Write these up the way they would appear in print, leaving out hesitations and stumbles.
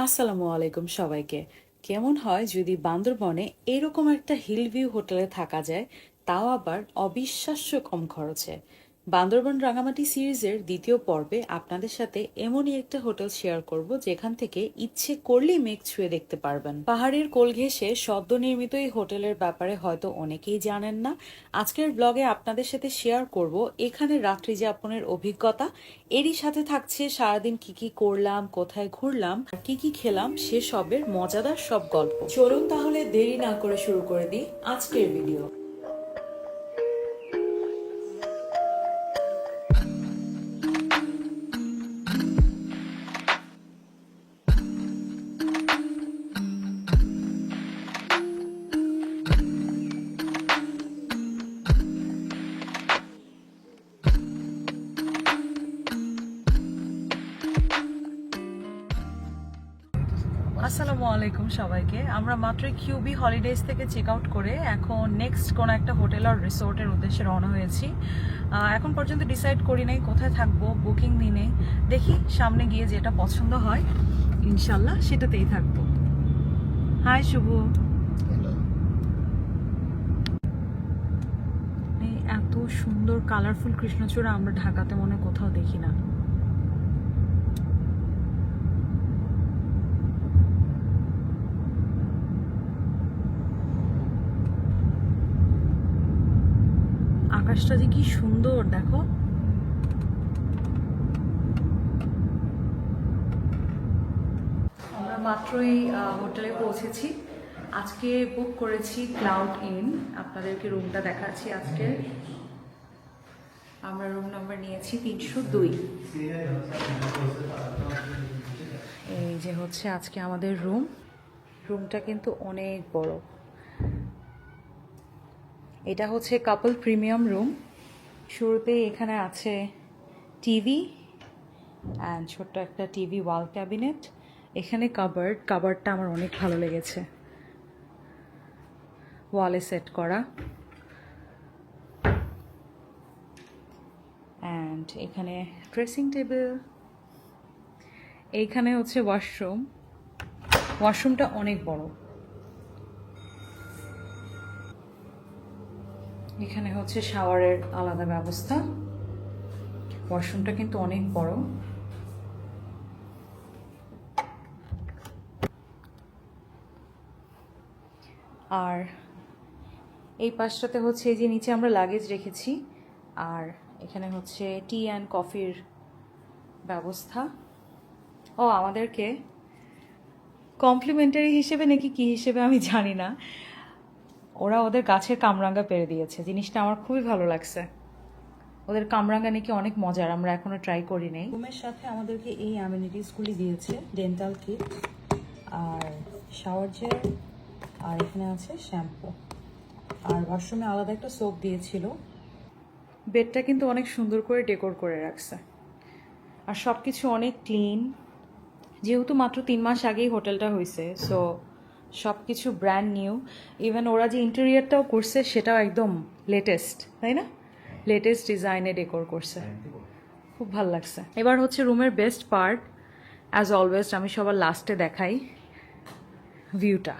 আসসালামু আলাইকুম সবাইকে। কেমন হয় যদি বান্দরবনে এরকম একটা হিল ভিউ হোটেলে থাকা যায়, তাও আবার অবিশ্বাস্য কম খরচে। বান্দরবন রাঙামাটি সিরিজের দ্বিতীয় পর্বে আপনাদের সাথে এমনই একটা হোটেল শেয়ার করব যেখান থেকে ইচ্ছে করলেই মেঘ ছুঁয়ে দেখতে পারবেন। পাহাড়ের কোল ঘেঁষে সদ্য নির্মিত এই হোটেলের ব্যাপারে হয়তো অনেকেই জানেন না। আজকের ব্লগে আপনাদের সাথে শেয়ার করব এখানে রাত্রি যাপনের অভিজ্ঞতা। এরই সাথে থাকছে সারাদিন কি কি করলাম, কোথায় ঘুরলাম, আর কি কি খেলাম সেসবের মজাদার সব গল্প। চলুন তাহলে দেরি না করে শুরু করে দিই আজকের ভিডিও। আসসালামু আলাইকুম সবাইকে। আমরা মাত্র কিউবি হলিডেজ থেকে চেক আউট করে এখন নেক্সট কোনো একটা হোটেল আর রিসোর্টের উদ্দেশ্যে রওনা হয়েছি। এখন পর্যন্ত ডিসাইড করি নাই কোথায় থাকবো, বুকিং নিই নেই। দেখি সামনে গিয়ে যেটা পছন্দ হয় ইনশাল্লাহ সেটাতেই থাকবো। হাই শুভ। এই এত সুন্দর কালারফুল কৃষ্ণচূড়া আমরা ঢাকাতে মনে কোথাও দেখি না। আকাশটা যে কি সুন্দর দেখো। আমরা মাত্রই হোটেলে পৌঁছেছি। আজকে বুক করেছি ক্লাউড ইন। আপনাদেরকে রুমটা দেখাচ্ছি। আজকে আমরা রুম নাম্বার নিয়েছি 302। এই যে হচ্ছে আজকে আমাদের রুমটা কিন্তু অনেক বড়। এটা হচ্ছে কাপল প্রিমিয়াম রুম। শুরুতেই এখানে আছে টিভি অ্যান্ড ছোট্ট একটা টিভি ওয়াল ক্যাবিনেট। এখানে কাবার্ডটা আমার অনেক ভালো লেগেছে, ওয়ালে সেট করা। অ্যান্ড এখানে ড্রেসিং টেবিল। এইখানে হচ্ছে ওয়াশরুমটা অনেক বড়। এখানে হচ্ছে শাওয়ারের আলাদা ব্যবস্থা। ওয়াশরুমটা কিন্তু অনেক বড়। আর এই পাশটাতে হচ্ছে এই যে নিচে আমরা লাগেজ রেখেছি, আর এখানে হচ্ছে টি অ্যান্ড কফির ব্যবস্থা। ও আমাদেরকে কমপ্লিমেন্টারি হিসেবে নাকি কি হিসেবে আমি জানি না, ওরা ওদের গাছের কামরাঙ্গা পেরে দিয়েছে। জিনিসটা আমার খুবই ভালো লাগছে। ওদের কামরাঙ্গা নাকি অনেক মজার, আমরা এখনো ট্রাই করি নাই। রুমের সাথে আমাদেরকে এই অ্যামিনিটিসগুলি দিয়েছে, ডেন্টাল কিট আর শাওয়ার জেল, আর এখানে আছে শ্যাম্পু, আর ওয়াশরুমে আলাদা একটা সোপ দিয়েছিল। বেডটা কিন্তু অনেক সুন্দর করে ডেকোর করে রাখছে, আর সব কিছু অনেক ক্লিন। যেহেতু মাত্র 3 মাস আগেই হোটেলটা হয়েছে, সো সব কিছু ব্র্যান্ড নিউ। ইভেন ওরা যে ইন্টেরিয়ারটাও করছে সেটাও একদম লেটেস্ট, তাই না? লেটেস্ট ডিজাইনে ডেকোর করছে, খুব ভালো লাগছে। এবার হচ্ছে রুমের বেস্ট পার্ট, অ্যাজ অলওয়েজ আমি সবার লাস্টে দেখাই ভিউটা।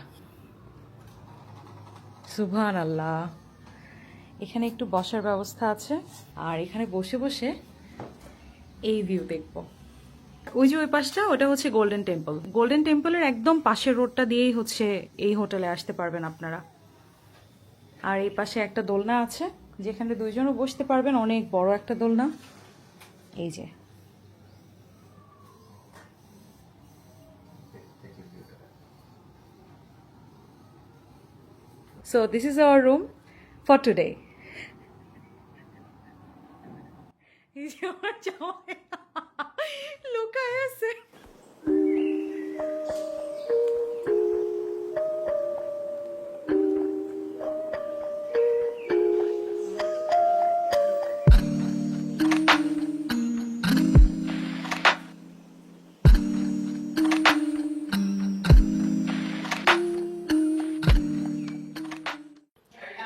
সুবহানাল্লাহ। এখানে একটু বসার ব্যবস্থা আছে, আর এখানে বসে বসে এই ভিউ দেখবো। ওই যে ওই পাশটা, ওটা হচ্ছে গোল্ডেন টেম্পল। গোল্ডেন টেম্পলের একদম পাশের রোডটা দিয়েই হচ্ছে এই হোটেলে আসতে পারবেন আপনারা। আর এই পাশে একটা দোলনা আছে যেখানে দুইজনও বসতে পারবেন, অনেক বড় একটা দোলনা। এই যে so this is our room for today. এই যে আমার জামাই লুকায় আছে।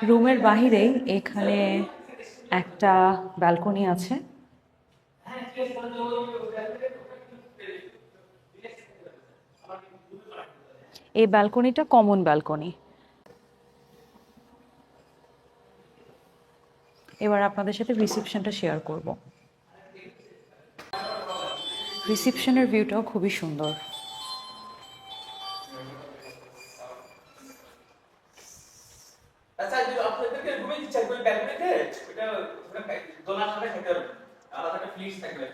রুমের বাহিরেই এখানে একটা ব্যালকনি আছে। এই ব্যালকনিটা কমন ব্যালকনি। এবার আপনাদের সাথে রিসেপশনটা শেয়ার করব। রিসেপশনের ভিউটাও খুবই সুন্দর। আচ্ছা যদি আপনাদেরকে রুমে ইচ্ছা করে ব্যালকনিতে ওটা ওটা দোলার সাথে খেতে পারবেন, আলাদা একটা ফ্লিক্স থাকবে।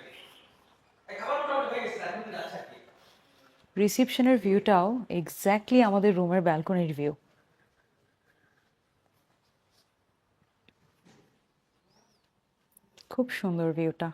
খাবার মোটামুটি হয়ে গেছে, এখন আচ্ছা কি রিসেপশনের ভিউটাও এক্স্যাক্টলি আমাদের রুমের ব্যালকনির ভিউ। খুব সুন্দর ভিউটা।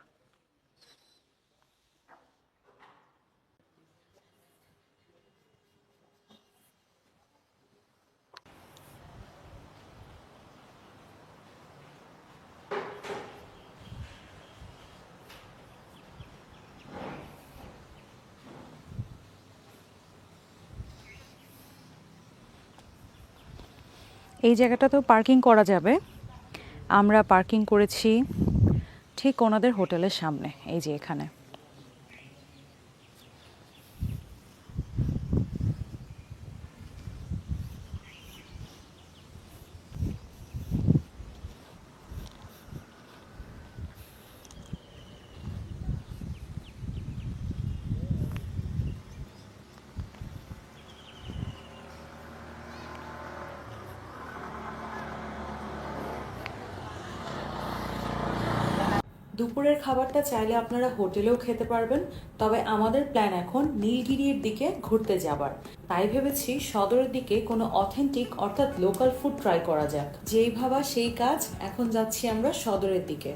এই জায়গাটাতেও পার্কিং করা যাবে। আমরা পার্কিং করেছি ঠিক ওনাদের হোটেলের সামনে, এই যে এখানে। দুপুরের খাবারটা চাইলে আপনারা হোটেলেও খেতে পারবেন, তবে আমাদের প্ল্যান এখন নীলগিরির দিকে ঘুরতে যাবার। তাই ভেবেছি সদরের দিকে কোনো অথেন্টিক অর্থাৎ লোকাল ফুড ট্রাই করা যাক। যেই ভাবা সেই কাজ, এখন যাচ্ছি আমরা সদরের দিকে।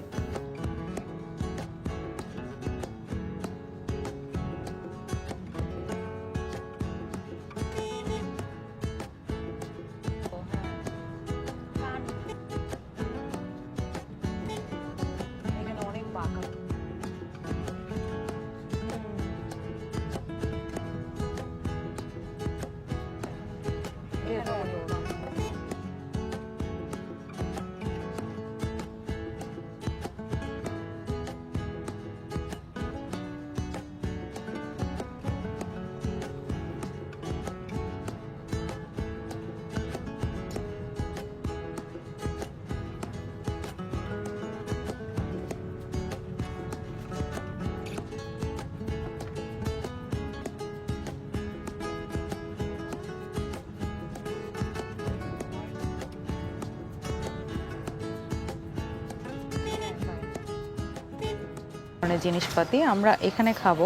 জিনিসপাতি আমরা এখানে খাবো,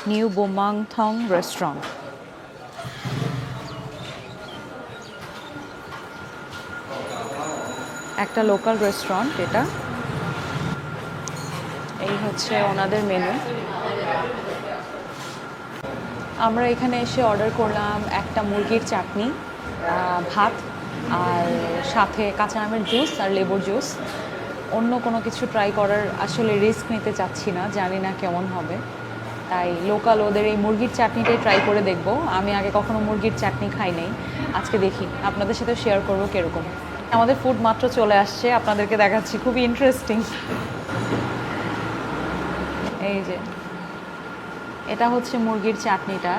নিউ বোমাংথং রেস্টুরেন্ট। একটা লোকাল রেস্টুরেন্ট এটা। এই হচ্ছে ওনাদের মেনু। আমরা এখানে এসে অর্ডার করলাম একটা মুরগির চাটনি, ভাত, আর সাথে কাঁচা আমের জুস আর লেবুর জুস। অন্য কোনো কিছু ট্রাই করার আসলে রিস্ক নিতে চাচ্ছি না, জানি না কেমন হবে, তাই লোকাল ওদের এই মুরগির চাটনিটাই ট্রাই করে দেখব। আমি আগে কখনো মুরগির চাটনি খাই নাই, আজকে দেখি, আপনাদের সাথে শেয়ার করবো কীরকম। আমাদের ফুড মাত্র চলে আসছে, আপনাদেরকে দেখাচ্ছি, খুবই ইন্টারেস্টিং। এই যে এটা হচ্ছে মুরগির চাটনিটা,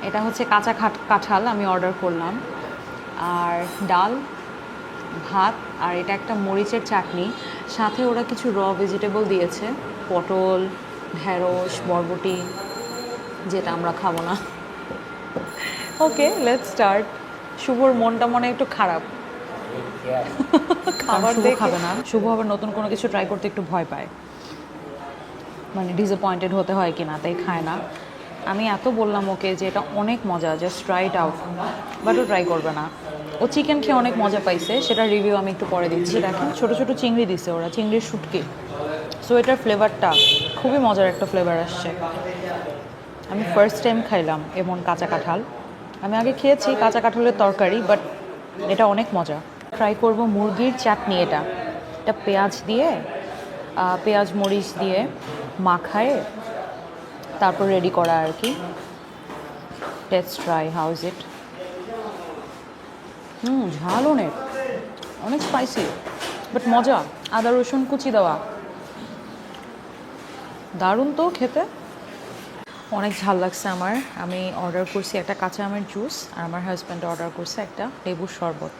এটা হচ্ছে কাঁচা কাঁঠাল আমি অর্ডার করলাম, আর ডাল, ভাত, আর এটা একটা মরিচের চাটনি। সাথে ওরা কিছু র ভেজিটেবল দিয়েছে, পটল, ঢেঁড়স, বরবটি, যেটা আমরা খাবো না। ওকে, লেটস স্টার্ট। শুভর মনটা মনে একটু খারাপ, খাবার খাবে না। শুভ আবার নতুন কোনো কিছু ট্রাই করতে একটু ভয় পায়, মানে ডিসঅ্যাপয়েন্টেড হতে হয় কিনা, তাই খায় না। আমি এত বললাম ওকে যে এটা অনেক মজা, just try it out, but ও ট্রাই করবে না। ও চিকেন খেয়ে অনেক মজা পাইছে, সেটার রিভিউ আমি একটু পরে দিচ্ছি। দেখেন ছোটো ছোটো চিংড়ি দিছে ওরা, চিংড়ির শুটকি। সো এটার ফ্লেভারটা খুবই মজার একটা ফ্লেভার আসছে। আমি ফার্স্ট টাইম খাইলাম এমন কাঁচা কাঁঠাল। আমি আগে খেয়েছি কাঁচা কাঁঠালের তরকারি, বাট এটা অনেক মজা। ট্রাই করব মুরগির চাটনি। এটা পেঁয়াজ দিয়ে, পেঁয়াজ মরিচ দিয়ে মাখায় তারপর রেডি করা আর কি। Let's try, how is it. ঝাল অনেক, অনেক স্পাইসি, বাট মজা। আদা রসুন কুচি দেওয়া, দারুণ তো খেতে। অনেক ঝাল লাগছে আমার। আমি অর্ডার করছি একটা কাঁচা আমের জুস, আর আমার হাজব্যান্ড অর্ডার করছে একটা লেবুর শরবত।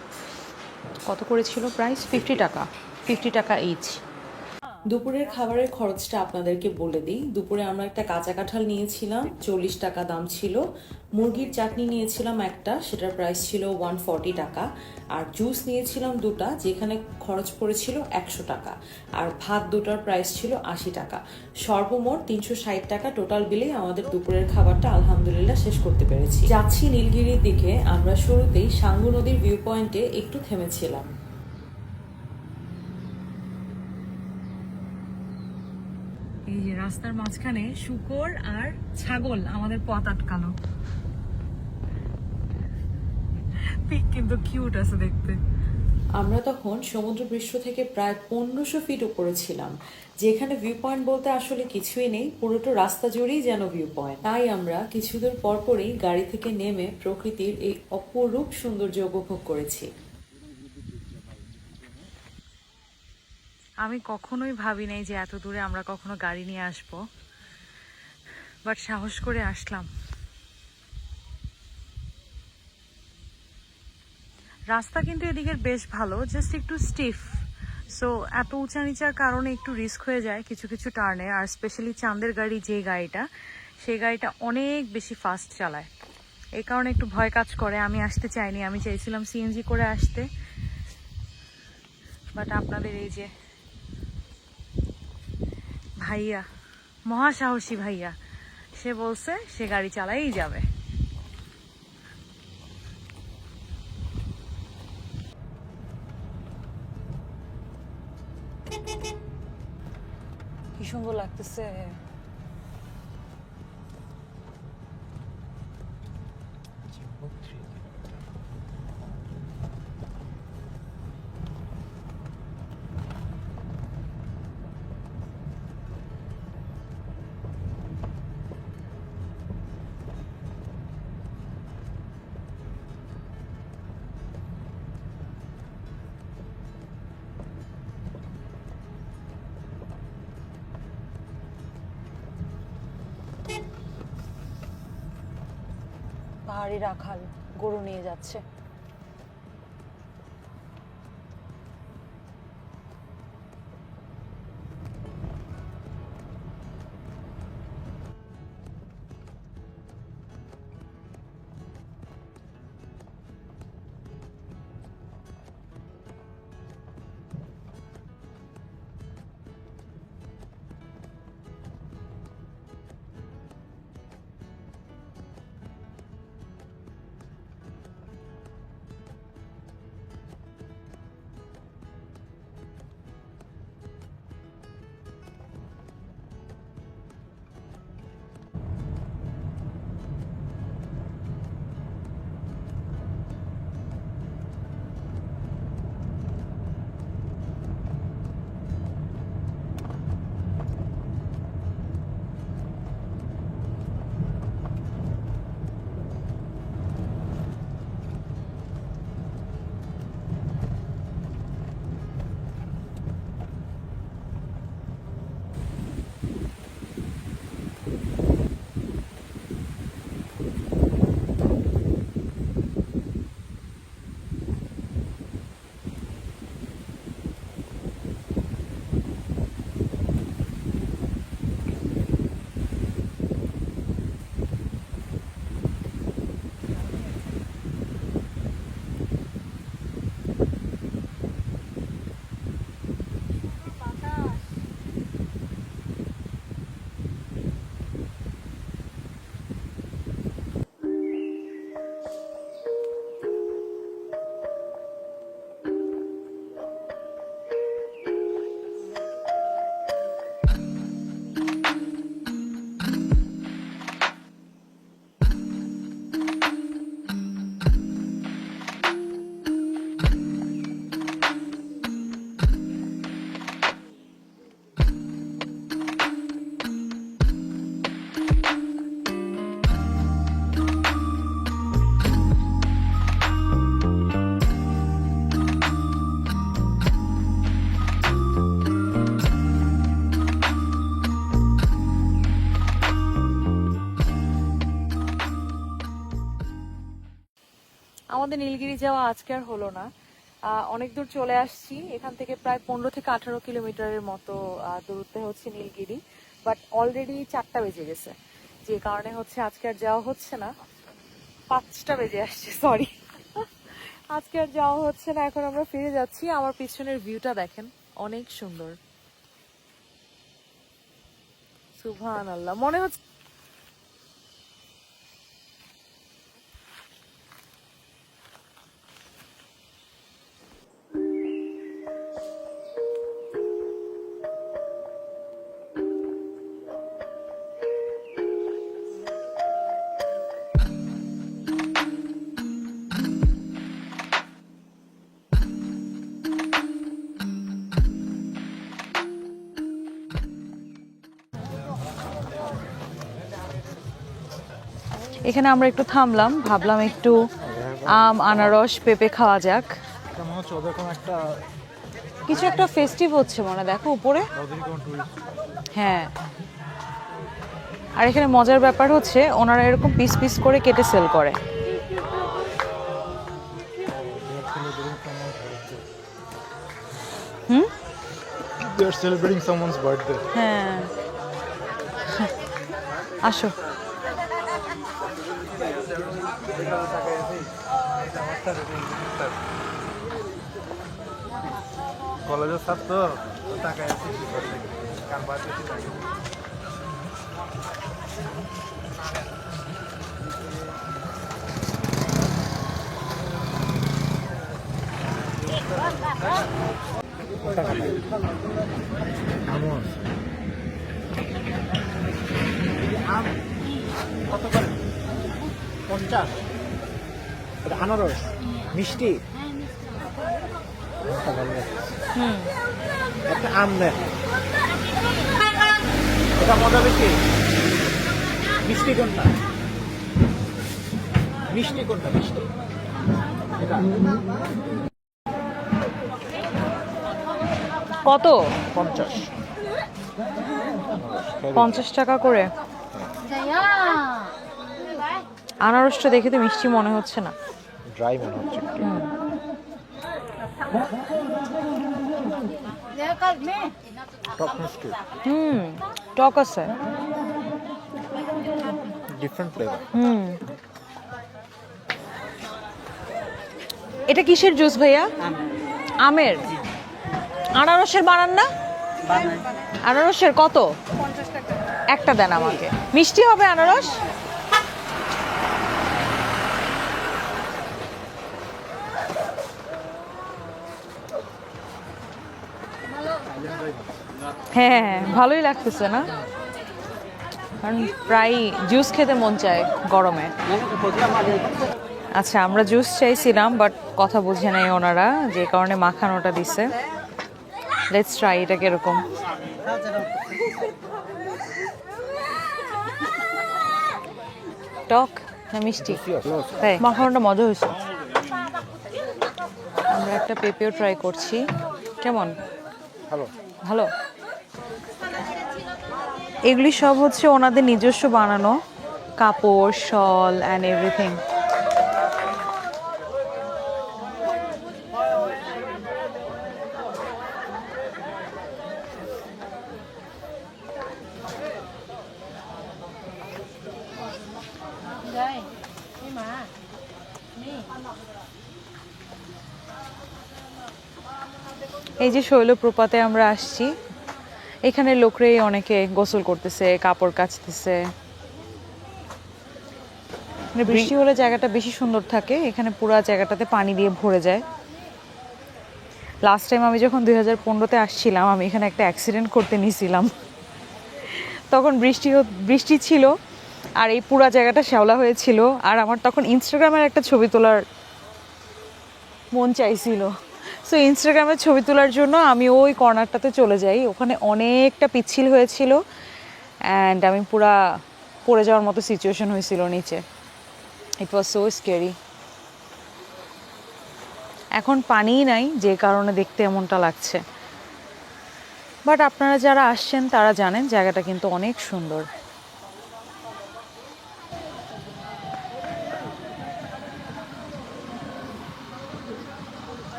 কত করেছিল প্রাইস? 50 টাকা, 50 টাকা ইচ। দুপুরের খাবারের খরচটা আপনাদেরকে বলে দিই। দুপুরে আমরা একটা কাঁচা কাঁঠাল নিয়েছিলাম, 40 টাকা দাম ছিল। মুরগির চাটনি নিয়েছিলাম একটা, সেটার প্রাইস ছিল 140 টাকা। আর জুস নিয়েছিলাম দুটা, যেখানে খরচ পড়েছিল 100 টাকা। আর ভাত দুটার প্রাইস ছিল 80 টাকা। সর্বমোট 360 টাকা টোটাল বিলে আমাদের দুপুরের খাবারটা আলহামদুলিল্লাহ শেষ করতে পেরেছি। যাচ্ছি নীলগিরির দিকে। আমরা শুরুতেই সাঙ্গু নদীর ভিউ পয়েন্টে একটু থেমেছিলাম। এই যে রাস্তার মাঝখানে শূকর আর ছাগল আমাদের পথ আটকালো। পিক কিন্তু কিউট আছে দেখতে। আমরা তখন সমুদ্রপৃষ্ঠ থেকে প্রায় 1500 ফিট উপরে ছিলাম, যেখানে ভিউ পয়েন্ট বলতে আসলে কিছুই নেই, পুরোটা রাস্তা জুড়েই যেন ভিউ পয়েন্ট। তাই আমরা কিছু দূর পরপরই গাড়ি থেকে নেমে প্রকৃতির এই অপরূপ সৌন্দর্য উপভোগ করেছি। আমি কখনোই ভাবি নাই যে এত দূরে আমরা কখনো গাড়ি নিয়ে আসবো, বাট সাহস করে আসলাম। রাস্তা কিন্তু এদিকের বেশ ভালো, জাস্ট একটু স্টিফ। সো এত উঁচা নিচার কারণে একটু রিস্ক হয়ে যায় কিছু কিছু টার্নে। আর স্পেশালি চাঁদের গাড়ি যে গাড়িটা, সেই গাড়িটা অনেক বেশি ফাস্ট চালায়, এই কারণে একটু ভয় কাজ করে। আমি আসতে চাইনি, আমি চাইছিলাম সিএনজি করে আসতে, বাট আপনাদের এই যে ভাইয়া, মহাসাহসী ভাইয়া, সে বলছে সে গাড়ি চালাই যাবে। কি সুন্দর লাগতেছে। পাহাড়ি রাখাল গরু নিয়ে যাচ্ছে। আমাদের নীলগিরি যাওয়া আজকে আর হলো না। অনেক দূর চলে আসছি, এখান থেকে প্রায় 15 থেকে 18 কিলোমিটারের মতো দূরত্বে হচ্ছে নীলগিরি, বাট অলরেডি 4টা বেজে গেছে, যে কারণে হচ্ছে আজকে আর যাওয়া হচ্ছে না। 5টা বেজে আসছে, সরি, আজকে আর যাওয়া হচ্ছে না। এখন আমরা ফিরে যাচ্ছি। আমার পিছনের ভিউটা দেখেন, অনেক সুন্দর, সুবহানাল্লাহ। মনে হচ্ছে এখানে আমরা একটু থামলাম, ভাবলাম একটু আম, আনারস, পেঁপে খাওয়া যাক। মনে হচ্ছে ওদের কোনো একটা কিছু একটা ফেস্টিভ হচ্ছে মনে হয়, দেখো উপরে। ওদের কোনো টুরিস্ট হ্যাঁ, আর এখানে মজার ব্যাপার হচ্ছে ওনারা এরকম পিস পিস করে কেটে সেল করে। হুম, they are celebrating someone's birthday. হ্যাঁ, আসো। কলেজের ছাত্র টাকায় আছে কি করতে কার বাজেট লাগে আম কত করে 50 এটা আনারস মিষ্টি হুম, একটা আম নেন এটা মজা বেশি মিষ্টি কোনটা মিষ্টি কোনটা মিষ্টি এটা কত? 50 50 টাকা করে। আনারসটা দেখে তো মিষ্টি মনে হচ্ছে না। ড্রাই মনে হচ্ছে টক মিষ্টি হুম, টক আছে। ডিফারেন্ট ফ্লেভার হুম, এটা কিসের জুস ভাইয়া? আমের। আনারসের বানান না? আনারসের কত? একটা দেন আমাকে। মিষ্টি হবে আনারস? হ্যাঁ, ভালোই লাগতেছে না? কারণ প্রায় জুস খেতে মন চায় গরমে। আচ্ছা, আমরা জুস চাইছিলাম, বাট কথা বুঝে নাই ওনারা, যে কারণে মাখানোটা দিছে। লেটস ট্রাই, এটা কিরকম। টক না মিষ্টি? তাই মাখানোটা মজা হয়েছে। আমরা একটা পেঁপেও ট্রাই করছি, কেমন? ভালো ভালো। এগুলি সব হচ্ছে ওনাদের নিজস্ব বানানো কাপড়, শল অ্যান্ড এভরিথিং। এই যে শৈলপ্রপাতে আমরা আসছি, এখানে লোকরাই অনেকে গোসল করতেছে, কাপড় কাচতেছে। মানে বৃষ্টি হলে জায়গাটা বেশি সুন্দর থাকে, এখানে পুরো জায়গাটাতে পানি দিয়ে ভরে যায়। লাস্ট টাইম আমি যখন 2015-তে আসছিলাম, আমি এখানে একটা অ্যাক্সিডেন্ট করতে নিয়েছিলাম। তখন বৃষ্টি ছিল, আর এই পুরো জায়গাটা শ্যাওলা হয়েছিল, আর আমার তখন ইনস্টাগ্রামের একটা ছবি তোলার মন চাইছিল। সো ইনস্টাগ্রামে ছবি তোলার জন্য আমি ওই কর্নারটাতে চলে যাই, ওখানে অনেকটা পিচ্ছিল হয়েছিল অ্যান্ড আমি পুরা পড়ে যাওয়ার মতো সিচুয়েশন হয়েছিল নিচে। ইট ওয়াজ সো স্কেরি। এখন পানিই নাই, যে কারণে দেখতে এমনটা লাগছে। বাট আপনারা যারা আসছেন তারা জানেন জায়গাটা কিন্তু অনেক সুন্দর।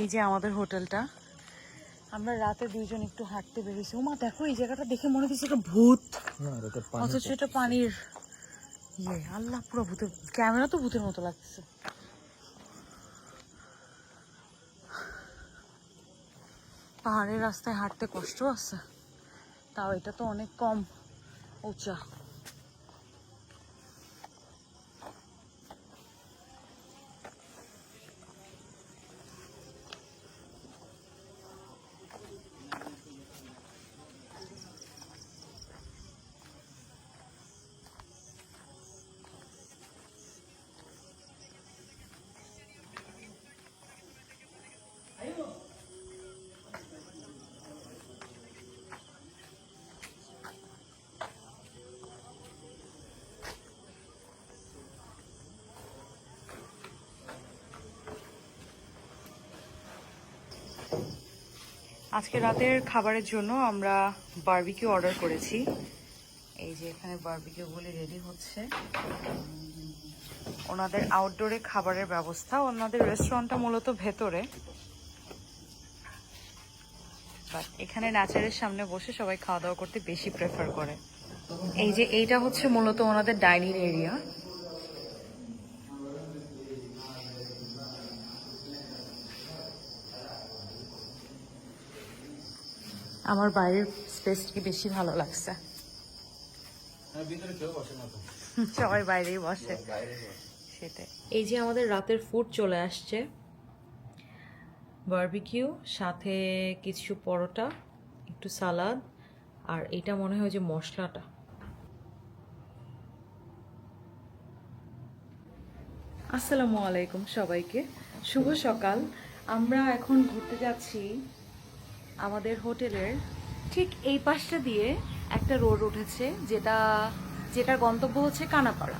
এই যে আমাদের হোটেলটা। আমরা রাতে দুইজন একটু হাঁটতে বেরিয়েছি। ওমা দেখো, এই জায়গাটা দেখে মনে হচ্ছে একটা ভূত, অথচ এটা পানির ইয়ে। আল্লাহ, পুরো ভূতের, ক্যামেরা তো ভূতের মতো লাগছে। পাহাড়ের রাস্তায় হাঁটতে কষ্ট আছে, তাও এটা তো অনেক কম উঁচা। আজকে রাতের খাবারের জন্য আমরা বারবিকিউ অর্ডার করেছি। এই যে এখানে বারবিকিউগুলি রেডি হচ্ছে। ওনাদের আউটডোরে খাবারের ব্যবস্থা, ওনাদের রেস্টুরেন্টটা মূলত ভেতরে, বাট এখানে ন্যাচারের সামনে বসে সবাই খাওয়া দাওয়া করতে বেশি প্রেফার করে। এই যে এইটা হচ্ছে মূলত ওনাদের ডাইনিং এরিয়া। আমার বাইরের স্পেসটি বেশি ভালো লাগছে, সবাই বাইরেই বসে সেটাই। এই যে আমাদের রাতের ফুড চলে আসছে, বারবিকিউ, সাথে কিছু পরোটা, একটু সালাদ, আর এটা মনে হয় যে মশলাটা। আসসালামু আলাইকুম সবাইকে, শুভ সকাল। আমরা এখন ঘুরতে যাচ্ছি আমাদের হোটেলের ঠিক এই পাশটা দিয়ে। একটা রোড উঠেছে যেটার গন্তব্য হচ্ছে কানাপাড়া।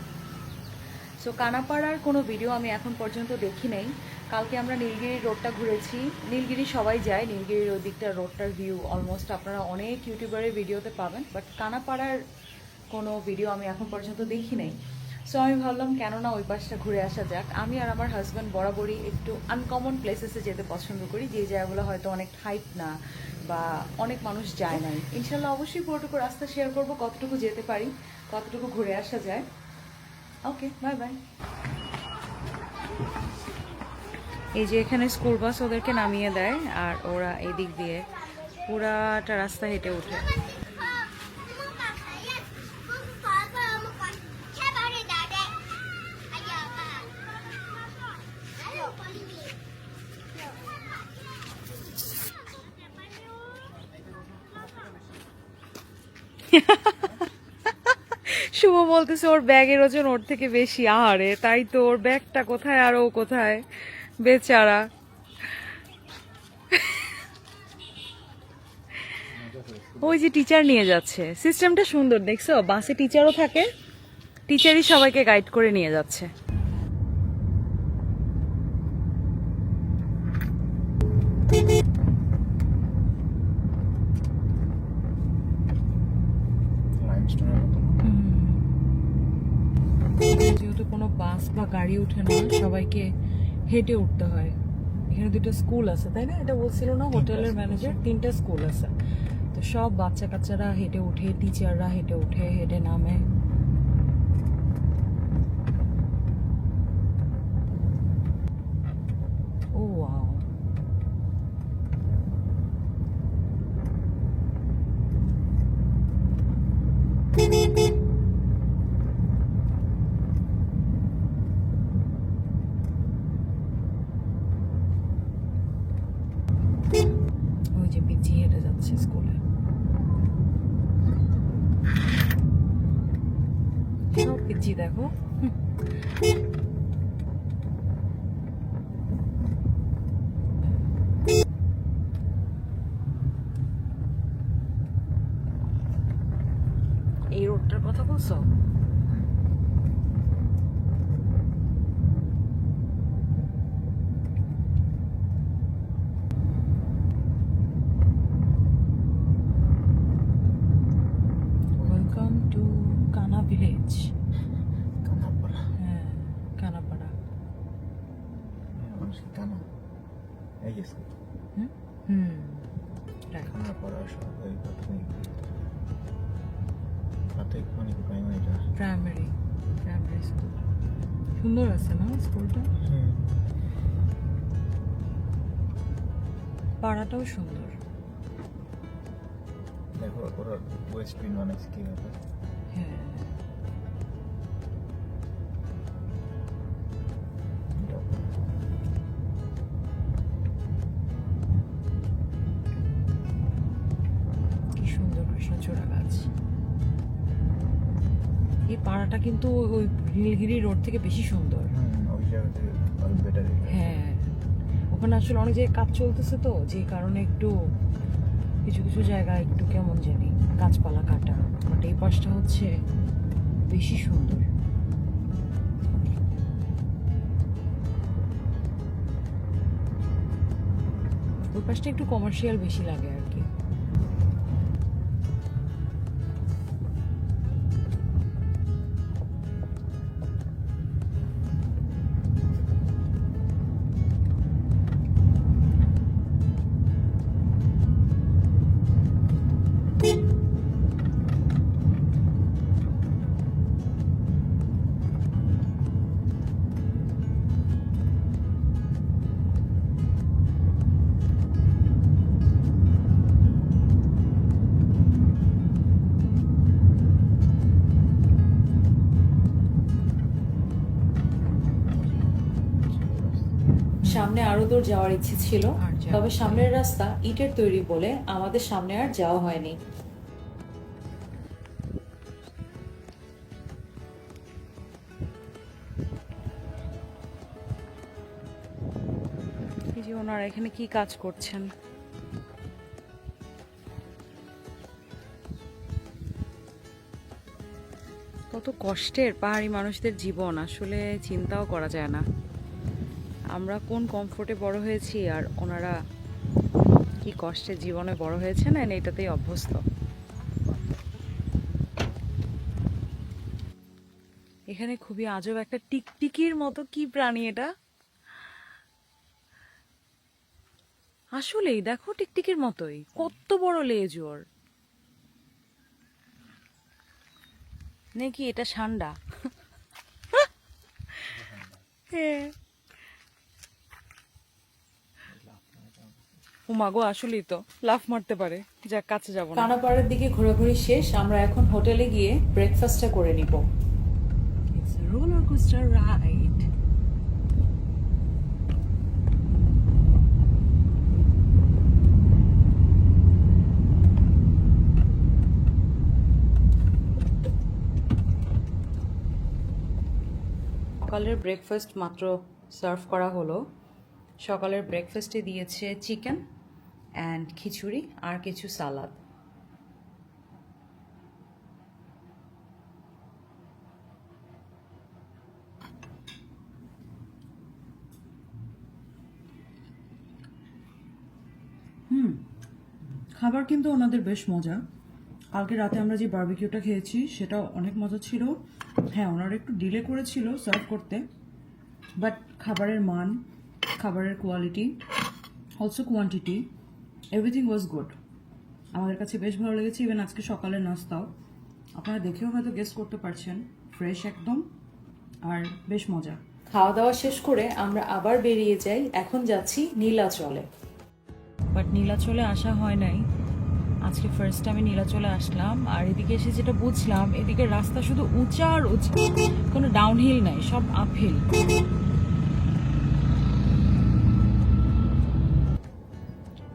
সো কানাপাড়ার কোনো ভিডিও আমি এখন পর্যন্ত দেখি নাই। কালকে আমরা নীলগিরি রোডটা ঘুরেছি। নীলগিরি সবাই যায়, নীলগিরির ওই দিকটার রোডটার ভিউ অলমোস্ট আপনারা অনেক ইউটিউবারের ভিডিওতে পাবেন, বাট কানাপাড়ার কোনো ভিডিও আমি এখন পর্যন্ত দেখি নাই। সো আমি ভাবলাম কেননা ওই পাশটা ঘুরে আসা যাক। আমি আর আমার হাজব্যান্ড বরাবরই একটু আনকমন প্লেসেসে যেতে পছন্দ করি, যে জায়গাগুলো হয়তো অনেক হাইপ না বা অনেক মানুষ যায় নাই। ইনশাল্লাহ অবশ্যই পুরোটুকু রাস্তা শেয়ার করবো, কতটুকু যেতে পারি, কতটুকু ঘুরে আসা যায়। ওকে, বাই বাই। এই যে এখানে স্কুল বাস ওদেরকে নামিয়ে দেয়, আর ওরা এই দিক দিয়ে পুরাটা রাস্তা হেঁটে ওঠে। শুভ বলতেছে ওর ব্যাগের ওজন ওর থেকে বেশি। আহারে, তাই তো, ওর ব্যাগটা কোথায় আর ও কোথায়, বেচারা। ওই যে টিচার নিয়ে যাচ্ছে, সিস্টেমটা সুন্দর দেখছো, বাসে টিচারও থাকে, টিচারই সবাইকে গাইড করে নিয়ে যাচ্ছে। যেহেতু কোনো বাস বা গাড়ি উঠে না, সবাইকে হেঁটে উঠতে হয়। এখানে দুটো স্কুল আছে, তাই না? এটা বলছিল না হোটেলের ম্যানেজার, 3টা স্কুল আছে। তো সব বাচ্চা কাচ্চারা হেঁটে উঠে, টিচাররা হেঁটে উঠে, হেঁটে নামে। ও ওয়াও, ওই যে পিছিয়ে হেঁটে যাচ্ছে স্কুলে। সব পিছিয়ে দেখো। এই রোডটার কথা বলছো? ওয়েলকাম টু কানা ভিলেজ। হ্যাঁ, কানাপাড়া। হয়ে গেছে হুম right. আমরা পড়ার সময় প্রাথমিক মানে প্রাইমারিটা প্রাইমারি স্কুল সুন্দর আছে না স্কুলটা, পাড়াটাও সুন্দর। দেখো ওরা ওয়েস্ট পিন বানাইছে কীভাবে। হ্যাঁ কি সুন্দর কৃষ্ণচূড়া গাছ। এই পাড়াটা কিন্তু ওই নীলগিরি রোড থেকে বেশি সুন্দর। ওই জায়গাতে আরো বেটার। হ্যাঁ ওখানে আসলে অনেক জায়গায় কাজ চলতেছে তো, যে কারণে একটু কিছু কিছু জায়গা একটু কেমন জানি গাছপালা কাটা, বাট এই পাশটা হচ্ছে বেশি সুন্দর। ওই পাশটা একটু কমার্শিয়াল বেশি লাগে আর কি। সামনে আরো দূর যাওয়ার ইচ্ছে ছিল, আর যাওয়া তবে সামনের রাস্তা ইটের তৈরি বলে আমাদের সামনে আর যাওয়া হয়নি। এই যে ওনারা এখানে কি কাজ করছেন, কত কষ্টের পাহাড়ি মানুষদের জীবন, আসলে চিন্তাও করা যায় না। আমরা কোন কমফোর্টে বড় হয়েছি আর ওনারা কি কষ্টের জীবনে বড় হয়েছেন, আর এটাতেই অভ্যস্ত। এখানে খুবই আজব একটা টিকটিকির মতো কি প্রাণী এটা, আসলেই দেখো টিকটিকির মতোই, কত বড় লেজ ওর। নাকি এটা ষান্ডা? হ্যাঁ ও মাগো, আসলেই তো লাফ মারতে পারে। যাক কাছে যাবো না। কানাপাড়ার দিকে ঘোরাঘুরি শেষ, আমরা এখন হোটেলে গিয়ে ব্রেকফাস্টটা করে নিব। It's a roller coaster ride. সকালের ব্রেকফাস্ট মাত্র সার্ভ করা হলো। সকালের ব্রেকফাস্টে দিয়েছে চিকেন অ্যান্ড খিচুড়ি আর কিছু সালাদ। খাবার কিন্তু ওনাদের বেশ মজা। কালকে রাতে আমরা যে বারবিকিউটা খেয়েছি সেটা অনেক মজা ছিল। হ্যাঁ, ওনারা একটু ডিলে করেছিল সার্ভ করতে, বাট খাবারের মান, খাবারের quality, also quantity, everything was good. আমাদের কাছে বেশ ভালো লেগেছে। ইভেন আজকে সকালের নাস্তাও আপনারা দেখেও হয়তো গেস করতে পারছেন, ফ্রেশ একদম, আর বেশ মজা। খাওয়া দাওয়া শেষ করে আমরা আবার বেরিয়ে যাই। এখন যাচ্ছি নীলাচলে। বাট নীলাচলে আসা হয় নাই, আজকে ফার্স্ট টাইমে নীলাচলে আসলাম। আর এদিকে এসে যেটা বুঝলাম, এদিকে রাস্তা শুধু উঁচা আর উঁচা, কোনো ডাউনহিল নাই, সব আপহিল।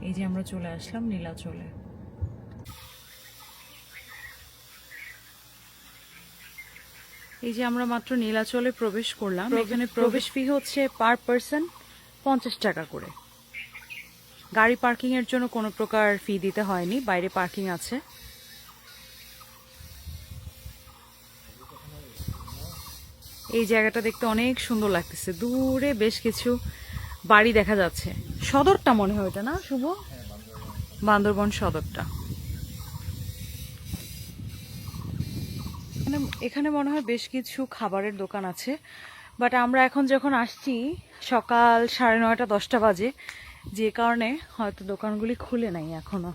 এই যে আমরা চলে আসলাম নীলাচলে। এই যে আমরা মাত্র নীলাচলে প্রবেশ করলাম। এখানে প্রবেশ ফি হচ্ছে পার পারসন 50 টাকা করে। গাড়ি পার্কিং এর জন্য কোনো প্রকার ফি দিতে হয়নি, বাইরে পার্কিং আছে। এই জায়গাটা দেখতে অনেক সুন্দর লাগতেছে, দূরে বেশ কিছু বাড়ি দেখা যাচ্ছে। সদরটা মনে হয় ওটা না শুভ? বান্দরবন সদরটা। এখানে মনে হয় বেশ কিছু খাবারের দোকান আছে, বাট আমরা এখন যখন আসছি সকাল 9:30 10টা বাজে, যে কারণে হয়তো দোকানগুলি খুলে নাই এখনো।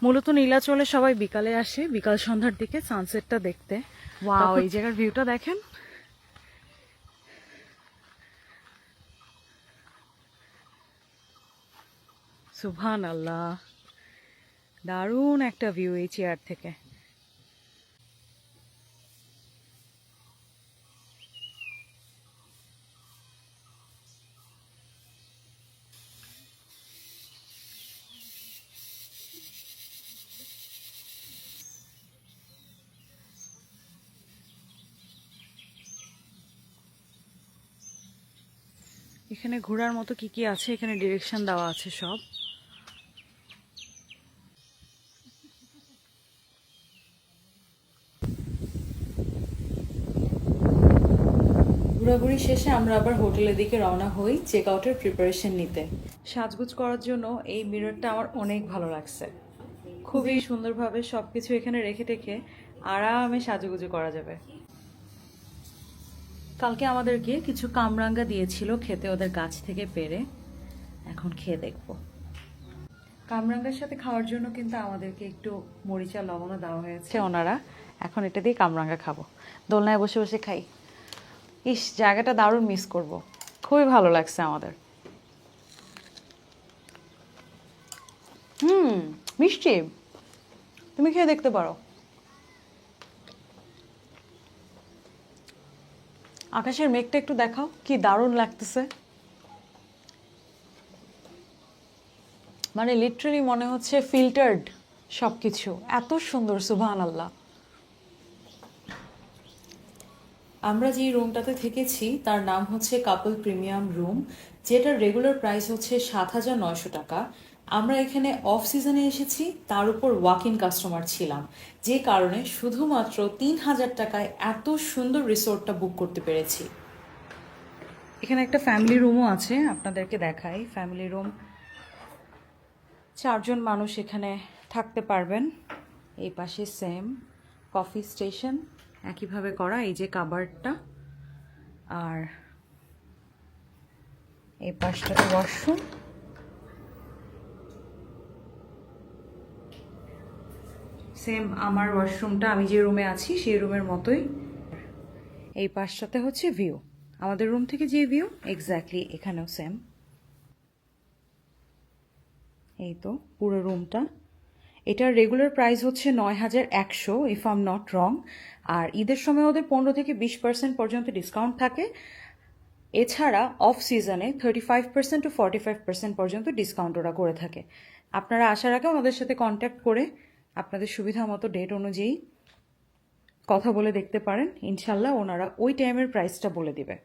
মূলত নীলাচলে সবাই বিকালে আসে, বিকাল সন্ধ্যার দিকে সানসেটটা দেখতে। ওয়াও, এই জায়গার ভিউটা দেখেন। সুবহানাল্লাহ, দারুণ একটা ভিউ এই চেয়ার থেকে। এখানে ঘোরার মতো কি কি আছে, এখানে ডিরেকশন দেওয়া আছে সব। ঘোরাঘুরি শেষে আমরা আবার হোটেলের দিকে রওনা হই চেক আউটের প্রিপারেশন নিতে। সাজগুজ করার জন্য এই মিররটা আমার অনেক ভালো লাগছে। খুবই সুন্দরভাবে সবকিছু এখানে রেখে টেখে আরামে সাজুগুজু করা যাবে। কালকে আমাদেরকে কিছু কামরাঙ্গা দিয়েছিল খেতে ওদের গাছ থেকে পেড়ে, এখন খেয়ে দেখব। কামরাঙ্গার সাথে খাওয়ার জন্য কিন্তু আমাদেরকে একটু মরিচা লবণও দেওয়া হয়েছে ওনারা। এখন এটা দিয়ে কামরাঙ্গা খাবো, দোলনায় বসে বসে খাই। ইস, জায়গাটা দারুণ মিস করব, খুবই ভালো লাগছে আমাদের। মিষ্টি, তুমি খেয়ে দেখতে পারো। আকাশের মেঘটা একটু দেখাও, কি দারুণ লাগতেছে। মানে লিটারালি মনে হচ্ছে ফিল্টার্ড সবকিছু, এত সুন্দর, সুবহানাল্লাহ। আমরা যে রুমটাতে থেকেছি তার নাম হচ্ছে কাপল প্রিমিয়াম রুম, যেটার রেগুলার প্রাইস হচ্ছে 7,900 টাকা। আমরা এখানে অফ সিজনে এসেছি, তার উপর ওয়াক ইন কাস্টমার ছিলাম, যে কারণে শুধুমাত্র 3,000 টাকায় এত সুন্দর রিসোর্টটা বুক করতে পেরেছি। এখানে একটা ফ্যামিলি রুমও আছে, আপনাদেরকে দেখাই। ফ্যামিলি রুম, 4 জন মানুষ এখানে থাকতে পারবেন। এই পাশে সেম কফি স্টেশন একইভাবে করা, এই যে কাবার্ডটা, আর এই পাশটাতে ওয়াশরুম। সেম আমার ওয়াশরুমটা, আমি যে রুমে আছি সেই রুমের মতোই। এই পাশটাতে হচ্ছে ভিউ, আমাদের রুম থেকে যে ভিউ এক্স্যাক্টলি এখানেও সেম। এই তো পুরো রুমটা। এটার রেগুলার প্রাইস হচ্ছে 9,100 if I am not wrong. আর ঈদের সময় ওদের 15 থেকে 20% পর্যন্ত ডিসকাউন্ট থাকে। এছাড়া অফ সিজনে 35% টু 45% পর্যন্ত ডিসকাউন্ট ওরা করে থাকে। আপনারা আসার আগে ওনাদের সাথে কন্ট্যাক্ট করে আপনাদের সুবিধা মতো ডেট অনুযায়ী কথা বলে দেখতে পারেন। ইনশাল্লাহ ওনারা ওই টাইমের প্রাইসটা বলে দিবে।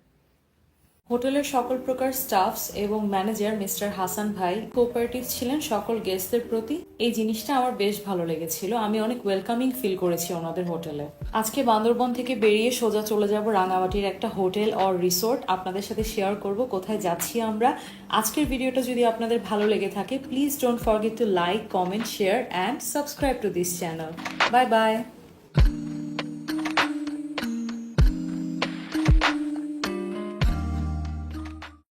হোটেলের সকল প্রকার স্টাফস এবং ম্যানেজার মিস্টার হাসান ভাই কোঅপারেটিভ ছিলেন সকল গেস্টদের প্রতি। এই জিনিসটা আমার বেশ ভালো লেগেছিল, আমি অনেক ওয়েলকামিং ফিল করেছি ওনাদের হোটেলে। আজকে বান্দরবন থেকে বেরিয়ে সোজা চলে যাব রাঙামাটির একটা হোটেল অর রিসোর্ট, আপনাদের সাথে শেয়ার করব কোথায় যাচ্ছি আমরা। আজকের ভিডিওটা যদি আপনাদের ভালো লেগে থাকে, please don't forget to like, comment, share and subscribe to this channel. Bye bye.